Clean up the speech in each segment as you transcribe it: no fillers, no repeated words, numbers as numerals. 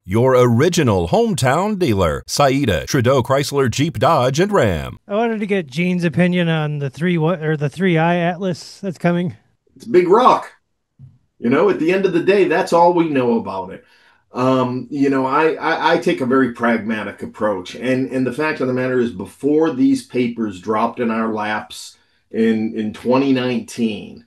Your original hometown dealer, Saida, Trudeau Chrysler Jeep Dodge and Ram. I wanted to get Gene's opinion on the 3i Atlas that's coming. It's a big rock. At the end of the day, that's all we know about it. I take a very pragmatic approach. And the fact of the matter is, before these papers dropped in our laps in 2019,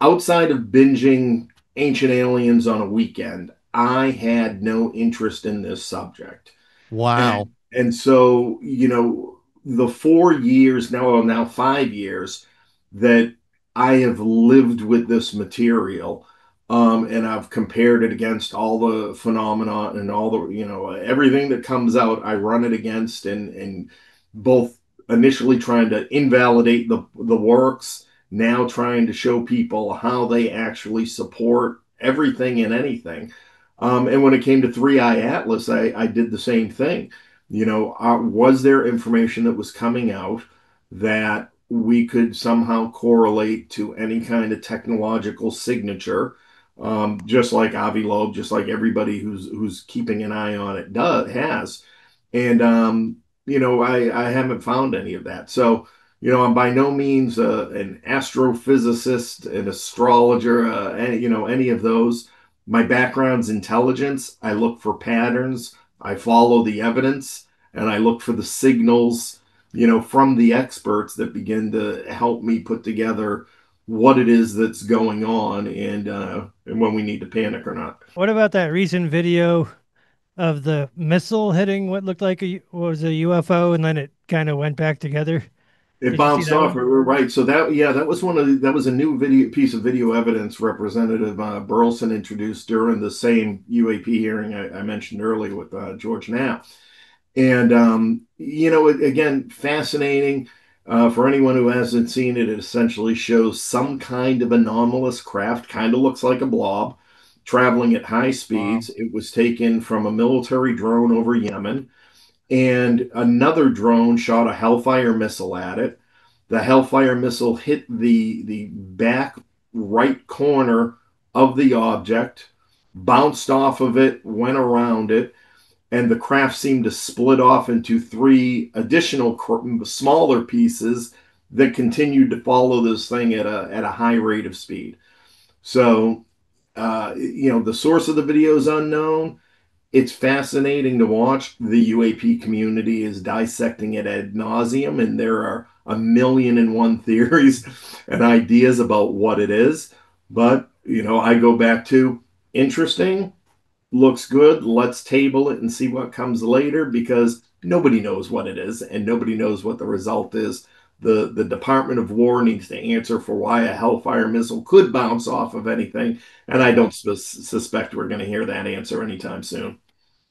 outside of binging Ancient Aliens on a weekend, I had no interest in this subject. Wow. And so, the 4 years now, well, now 5 years that I have lived with this material, and I've compared it against all the phenomena and all the, everything that comes out, I run it against, and both initially trying to invalidate the works, now trying to show people how they actually support everything and anything. And when it came to 3i Atlas, I did the same thing. Was there information that was coming out that we could somehow correlate to any kind of technological signature, just like Avi Loeb, just like everybody who's keeping an eye on it has. And I haven't found any of that. So, I'm by no means an astrophysicist, an astrologer, any of those. My background's intelligence. I look for patterns. I follow the evidence, and I look for the signals, from the experts that begin to help me put together what it is that's going on, and when we need to panic or not. What about that recent video of the missile hitting what looked like was a UFO, and then it kind of went back together? It Did you see bounced that off. one? We're right. So that was that was a new piece of video evidence Representative Burleson introduced during the same UAP hearing I mentioned earlier with George Knapp. And again, fascinating. For anyone who hasn't seen it, it essentially shows some kind of anomalous craft, kind of looks like a blob, traveling at high speeds. Wow. It was taken from a military drone over Yemen, and another drone shot a Hellfire missile at it. The Hellfire missile hit the back right corner of the object, bounced off of it, went around it, and the craft seemed to split off into three additional smaller pieces that continued to follow this thing at a high rate of speed. So, the source of the video is unknown. It's fascinating to watch. The UAP community is dissecting it ad nauseum, and there are a million and one theories and ideas about what it is. But, I go back to interesting, looks good, let's table it and see what comes later, because nobody knows what it is and nobody knows what the result is. The Department of War needs to answer for why a Hellfire missile could bounce off of anything, and I don't suspect we're going to hear that answer anytime soon.